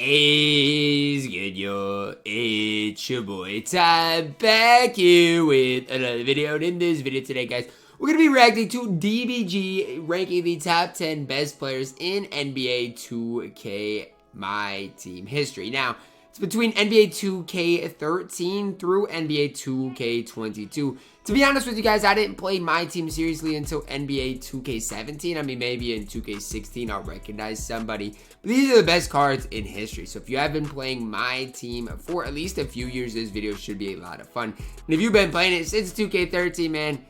Hey, good yo, it's your boy Ty back here with another video. And in this video today, guys, we're going to be reacting to DBG ranking the top 10 best players in NBA 2K MyTEAM history. Now, it's between NBA 2K13 through NBA 2K22. To be honest with you guys, I didn't play MyTEAM seriously until NBA 2K17. I mean, maybe in 2K16 I'll recognize somebody. But these are the best cards in history. So if you have been playing MyTEAM for at least a few years, this video should be a lot of fun. And if you've been playing it since 2K13, man,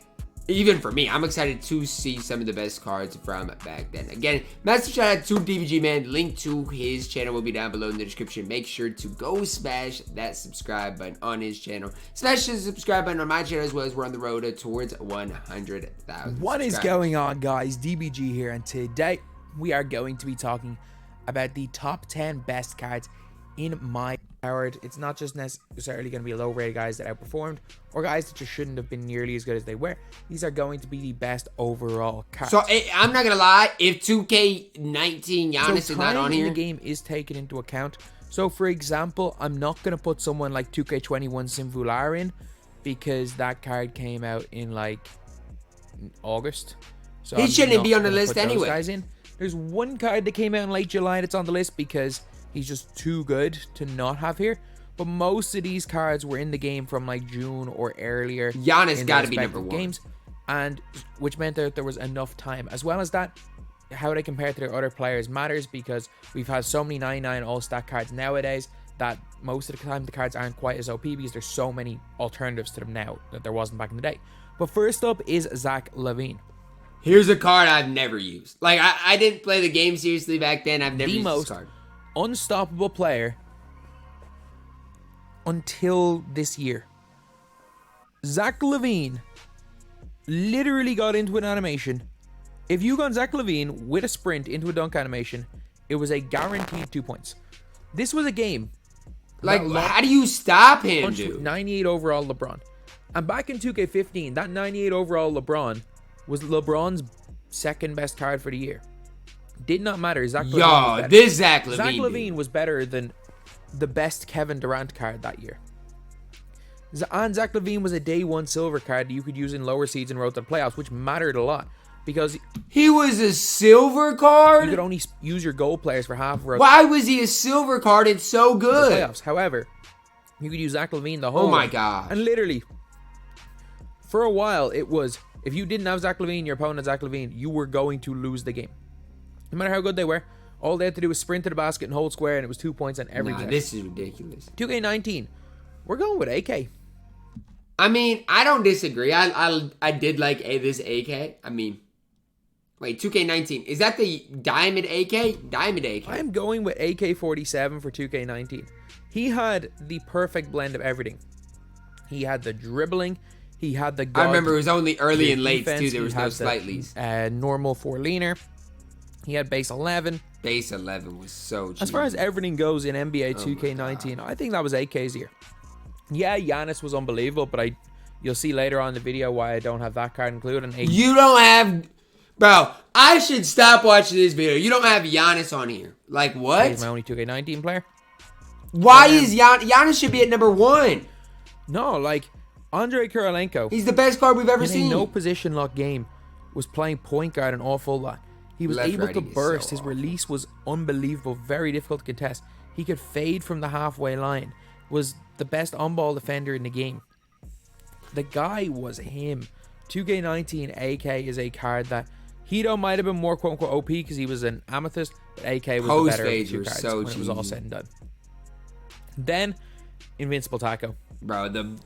even for me, I'm excited to see some of the best cards from back then. Again, massive shout out to DBG, man. Link to his channel will be down below in the description. Make sure to go smash that subscribe button on his channel. Smash the subscribe button on my channel as well, as we're on the road towards 100,000. What is going on, guys? DBG here, and today we are going to be talking about the top 10 best cards in my powered. It's not just necessarily going to be low rated guys that outperformed or guys that just shouldn't have been nearly as good as they were. These are going to be the best overall cards. So I'm not gonna lie, if 2K19 Giannis is not on here, the game is taken into account. So for example, I'm not going to put someone like 2K21 Sinvular in because that card came out in like August. So he shouldn't be on the list anyway. Guys in. There's one card that came out in late July that's on the list because he's just too good to not have here. But most of these cards were in the game from like June or earlier. Giannis got to be number one. Games, and which meant that there was enough time. As well as that, how they compare to their other players matters because we've had so many 99 all-stat cards nowadays that most of the time the cards aren't quite as OP because there's so many alternatives to them now that there wasn't back in the day. But first up is Zach LaVine. Here's a card I've never used. Like, I didn't play the game seriously back then. I've never used this card. Unstoppable player until this year. Zach LaVine literally got into an animation. If you got Zach LaVine with a sprint into a dunk animation, it was a guaranteed 2 points. This was a game. Like, how do you stop him, dude? 98 overall LeBron. And back in 2K15, that 98 overall LeBron was LeBron's second best card for the year. Did not matter. Zach LaVine was better than the best Kevin Durant card that year. And Zach LaVine was a day one silver card that you could use in lower seeds and road to the playoffs, which mattered a lot because he was a silver card. You could only use your gold players for half road. Why was he a silver card? It's so good. Playoffs. However, you could use Zach LaVine the whole. Oh my god! And literally, for a while, it was if you didn't have Zach LaVine, your opponent had Zach LaVine, you were going to lose the game. No matter how good they were, all they had to do was sprint to the basket and hold square, and it was 2 points on every check. This is ridiculous. 2K19, we're going with AK. I mean, I don't disagree. I did like this AK. I mean, wait, 2K19. Is that the Diamond AK? Diamond AK. I'm going with AK-47 for 2K19. He had the perfect blend of everything. He had the dribbling. He had the guard. I remember it was only early and late too. There was no slightlies. Normal 4-leaner. He had base 11. Base 11 was so cheap. As far as everything goes in NBA 2K19, I think that was AK's year. Yeah, Giannis was unbelievable, but you'll see later on in the video why I don't have that card included. You don't have... Bro, I should stop watching this video. You don't have Giannis on here. Like, what? He's my only 2K19 player. Why is Giannis should be at number 1? No, like, Andre Kirilenko. He's the best card we've ever seen. In a no position lock game, was playing point guard an awful lot. He was able to burst. His release was unbelievable. Very difficult to contest. He could fade from the halfway line. Was the best on-ball defender in the game. The guy was him. 2K19 AK is a card that Hito might have been more quote-unquote OP because he was an amethyst, but AK was the better of the two cards when it was all said and done. Then, Invincible Tacko. Bro, do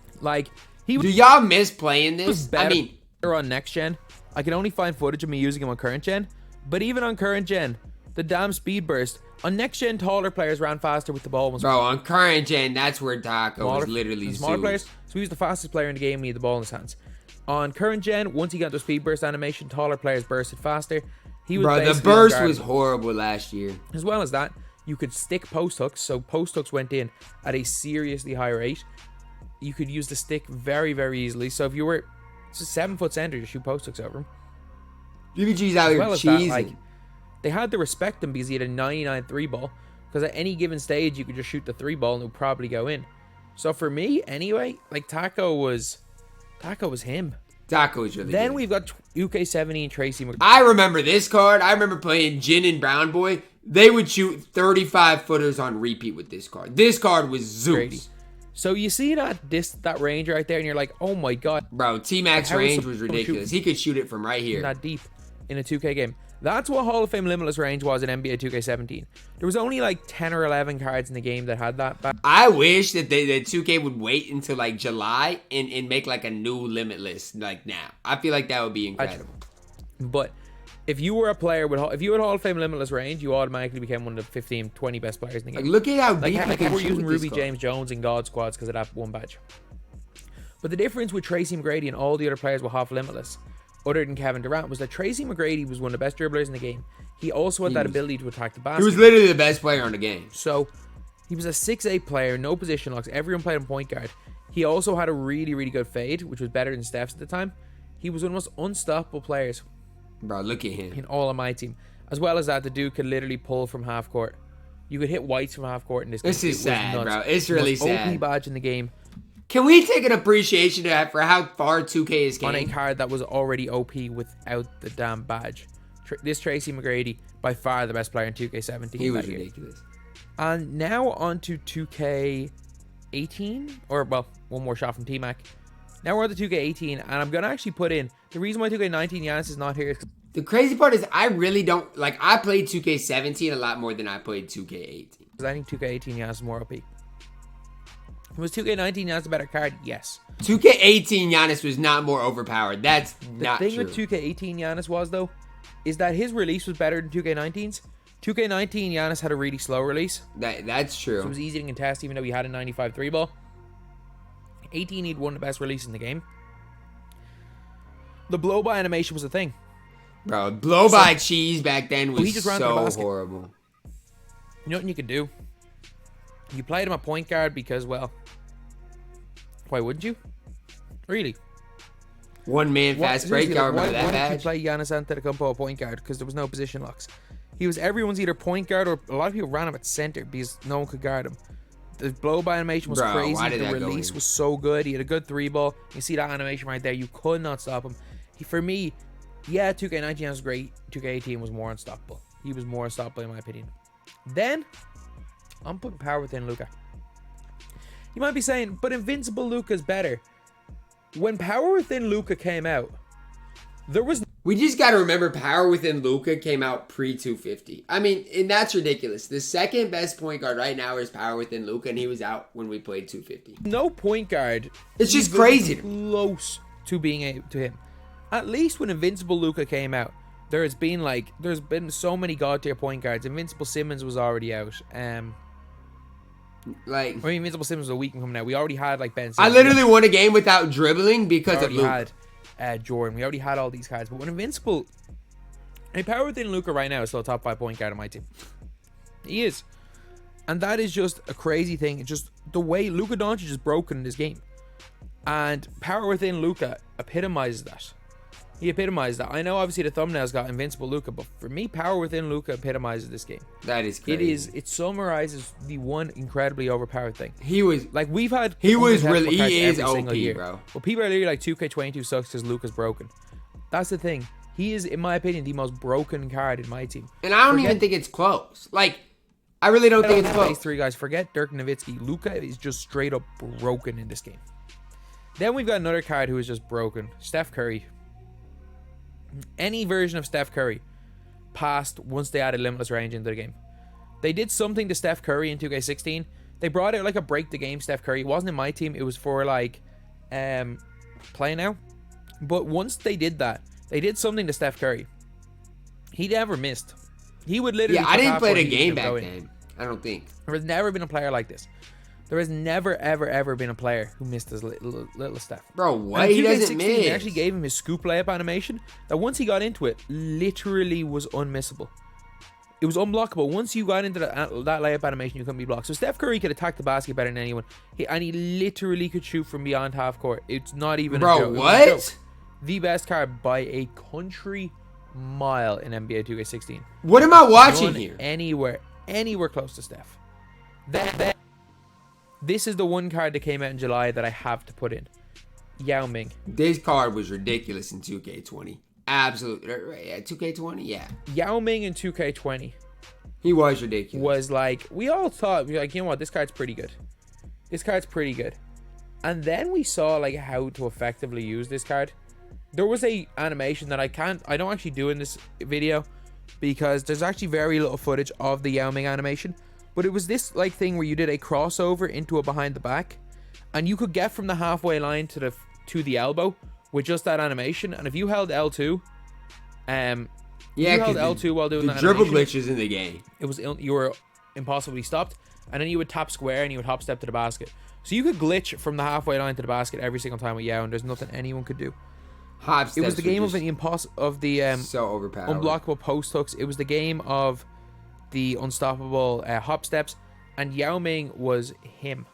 y'all miss playing this? I mean, on next gen. I can only find footage of me using him on current gen. But even on current gen, the damn speed burst. On next gen, taller players ran faster with the ball. Bro, on current gen, that's where Tacko was literally smaller players. So he was the fastest player in the game when he had the ball in his hands. On current gen, once he got the speed burst animation, taller players bursted faster. Bro, the burst was horrible last year. As well as that, you could stick post hooks. So post hooks went in at a seriously high rate. You could use the stick very, very easily. So if you were a 7-foot center, you shoot post hooks over him. DBG's out here cheesing. They had to respect him because he had a 99 3 ball. Because at any given stage, you could just shoot the 3 ball and it would probably go in. So for me, anyway, like Tacko was him. Tacko was really Then good. we've got 2K17 Tracy McGrady. I remember this card. I remember playing Jin and Brown Boy. They would shoot 35 footers on repeat with this card. This card was Zeus. So you see that range right there, and you're like, oh my god, bro. T-Mac's range was ridiculous. He could shoot it from right here. That deep in a 2K game. That's what Hall of Fame Limitless range was in NBA 2K17. There was only like 10 or 11 cards in the game that had that. I wish that 2K would wait until like July and make like a new Limitless like now. I feel like that would be incredible. But if you were a player if you had Hall of Fame Limitless range, you automatically became one of the 15, 20 best players in the game. Like, look at how deep like we're using Ruby James Jones and God Squads because of that one badge. But the difference with Tracy McGrady and all the other players with Half Limitless, other than Kevin Durant, was that Tracy McGrady was one of the best dribblers in the game. He also had that ability to attack the basket. He was literally the best player on the game. So he was a 6'8 player, no position locks. Everyone played him point guard. He also had a really, really good fade, which was better than Steph's at the time. He was one of the most unstoppable players. Bro, look at him. In all of my team. As well as that, the dude could literally pull from half court. You could hit whites from half court in this game. This is sad, bro. It's really sad. OP badge in the game. Can we take an appreciation to that for how far 2K is came? On a card that was already OP without the damn badge. This Tracy McGrady, by far the best player in 2K17. He was ridiculous. And now on to 2K18. Or, well, one more shot from T-Mac. Now we're on to 2K18. And I'm going to actually put in... The reason why 2K19 Giannis is not here is... The crazy part is I really don't... Like, I played 2K17 a lot more than I played 2K18. Because I think 2K18 Giannis is more OP. Was 2K19 Giannis a better card? Yes. 2K18 Giannis was not more overpowered. That's not true. The thing with 2K18 Giannis was, though, is that his release was better than 2K19's. 2K19 Giannis had a really slow release. That's true. So it was easy to contest, even though he had a 95 3-ball. 18, he'd one of the best releases in the game. The blow-by animation was a thing. Bro, blow-by cheese back then was he just ran to the so basket. horrible. You know what you could do? You played him a point guard because, well... Why wouldn't you? Really? One man fast break. Y'all remember that badge? Why did you play Giannis Antetokounmpo a point guard? Because there was no position locks. He was everyone's either point guard or a lot of people ran him at center because no one could guard him. The blow-by animation was crazy. The release was so good. He had a good 3-ball. You see that animation right there. You could not stop him. For me, yeah, 2K19 was great. 2K18 was more unstoppable. He was more unstoppable in my opinion. Then, I'm putting power within Luka. You might be saying, but Invincible Luka's better. When Power Within Luka came out, there was... We just got to remember Power Within Luka came out pre-250. I mean, and that's ridiculous. The second best point guard right now is Power Within Luka, and he was out when we played 250. No point guard. It's just crazy. Close to being to him. At least when Invincible Luka came out, there's been so many god tier point guards. Invincible Simmons was already out. Invincible Simmons was a week coming out. We already had like Ben Simmons. I literally won a game without dribbling because of Luka. Had Jordan. We already had all these cards. But when Invincible... Power Within Luka right now is still a top 5 point guard on my team. He is. And that is just a crazy thing. It's just the way Luka Doncic is broken in this game. And Power Within Luka epitomizes that. He epitomized that. I know obviously the thumbnail's got Invincible Luka, but for me, Power Within Luka epitomizes this game. That is crazy. It summarizes the one incredibly overpowered thing. He was like we've had. He is OP, bro. Well, people are literally like 2K22 sucks because Luka's broken. That's the thing. He is, in my opinion, the most broken card in my team. And I don't even think it's close. Like, I really don't think it's close. 3 guys, forget Dirk Nowitzki. Luka is just straight up broken in this game. Then we've got another card who is just broken. Steph Curry. Any version of Steph Curry passed once they added limitless range into the game. They did something to Steph Curry in 2K16. They brought out like a break the game Steph Curry. It wasn't in my team. It was for like play now. But once they did that, they did something to Steph Curry. He never missed. He would literally... Yeah, I didn't play the game back then. I don't think. There has never been a player like this. There has never, ever, ever been a player who missed his little Steph. Bro, what? He doesn't miss. They actually gave him his scoop layup animation that once he got into it, literally was unmissable. It was unblockable. Once you got into that layup animation, you couldn't be blocked. So Steph Curry could attack the basket better than anyone. And he literally could shoot from beyond half court. It's not even a joke. Bro, what? The best card by a country mile in NBA 2K16. What am I watching here? Anywhere. anywhere close to Steph. Then this is the one card that came out in July that I have to put in. Yao Ming. This card was ridiculous in 2K20. Absolutely. Yeah, 2K20, yeah. Yao Ming in 2K20. He was ridiculous. Was like, we all thought, we were like, you know what, this card's pretty good. This card's pretty good. And then we saw like how to effectively use this card. There was a animation that I don't actually do in this video because there's actually very little footage of the Yao Ming animation. But it was this like thing where you did a crossover into a behind the back, and you could get from the halfway line to the elbow with just that animation. And if you held L2, you held L2 while doing that dribble animation, glitches in the game. It was you were impossibly stopped, and then you would tap square and you would hop step to the basket. So you could glitch from the halfway line to the basket every single time with Yao, and there's nothing anyone could do. Hop steps. It was the game of the so overpowered, unblockable post hooks. It was the game of the unstoppable hop steps, and Yao Ming was him.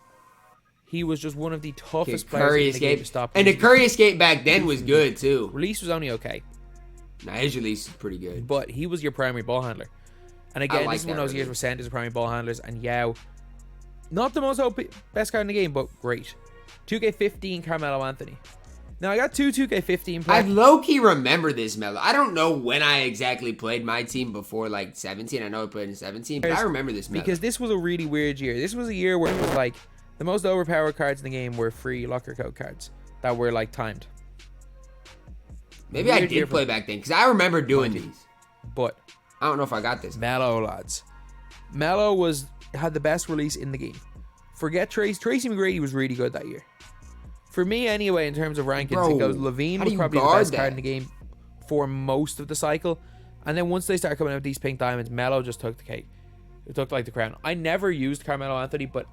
He was just one of the toughest players in the game to stop. And the Curry escape back then was good too. Release was only okay. Nah, his release is pretty good. But he was your primary ball handler. And again, this is one of those years where sent as primary ball handlers, and Yao, not the most OP, best card in the game, but great. 2K15 Carmelo Anthony. Now, I got two 2K15 players. I low-key remember this, Melo. I don't know when I exactly played my team before, like, 17. I know I played in 17, but I remember this, Melo. Because this was a really weird year. This was a year where it was, like, the most overpowered cards in the game were free locker code cards that were, like, timed. Maybe I did play back then, because I remember doing these. But I don't know if I got this. Melo, lads. Melo had the best release in the game. Forget Tracy. Tracy McGrady was really good that year. For me, anyway, in terms of rankings, it goes LaVine was probably the best card in the game for most of the cycle. And then once they started coming out with these pink diamonds, Melo just took the cake. It took like the crown. I never used Carmelo Anthony, but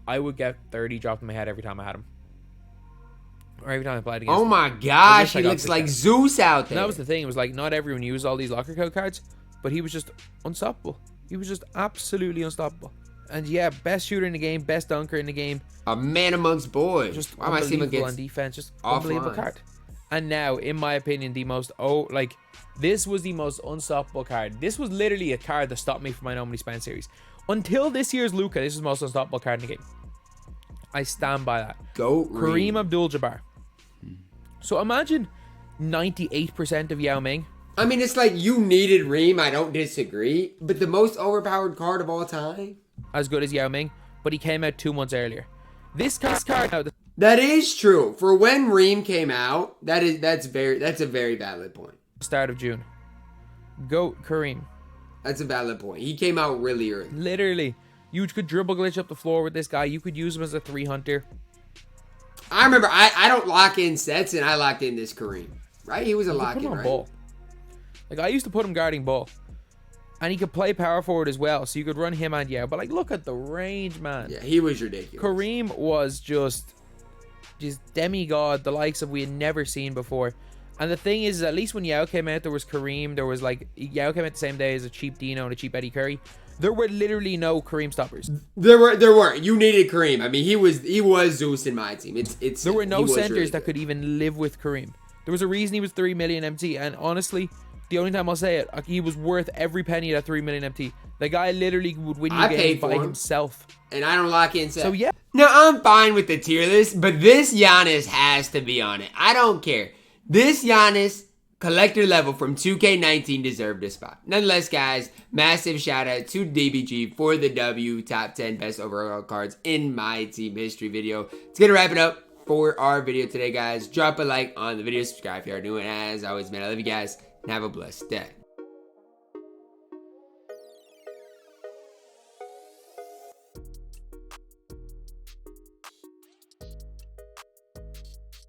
I would get 30 dropped in my head every time I had him. Or every time I played against him. Oh my gosh, he looks like Zeus out there. And that was the thing. It was like, not everyone used all these locker code cards, but he was just unstoppable. He was just absolutely unstoppable. And yeah, best shooter in the game, best dunker in the game. A man amongst boys. Just why am I seeing him on defense? Just unbelievable card. And now, in my opinion, this was the most unstoppable card. This was literally a card that stopped me from my normally spend series. Until this year's Luka, this was the most unstoppable card in the game. I stand by that. Kareem Abdul-Jabbar. So imagine 98% of Yao Ming. I mean, it's like you needed Reem. I don't disagree. But the most overpowered card of all time? As good as Yao Ming, but he came out 2 months earlier. This card. That is true. For when Reem came out, that's a very valid point. Start of June. Goat Kareem. That's a valid point. He came out really early. Literally. You could dribble glitch up the floor with this guy. You could use him as a 3-hunter. I remember I don't lock in sets, and I locked in this Kareem. Right? He was a lock-in, right? Ball. Like, I used to put him guarding ball. And he could play power forward as well, so you could run him and Yao. But, like, look at the range, man. Yeah, he was ridiculous. Kareem was just demigod, the likes of we had never seen before. And the thing is, at least when Yao came out, there was Kareem. There was, like, Yao came out the same day as a cheap Dino and a cheap Eddie Curry. There were literally no Kareem stoppers. There were. You needed Kareem. I mean, he was Zeus in my team. There were no centers that could even live with Kareem. There was a reason he was 3 million MT, and honestly, the only time I'll say it, he was worth every penny of that 3 million MT. The guy literally would win you games by himself. And I don't lock in sets. So yeah. Now, I'm fine with the tier list, but this Giannis has to be on it. I don't care. This Giannis collector level from 2K19 deserved a spot. Nonetheless, guys, massive shout out to DBG for the W, top 10 best overall cards in my team history video. It's gonna wrap it up for our video today, guys. Drop a like on the video, subscribe if you are new, and as always, man, I love you guys, and have a blessed day.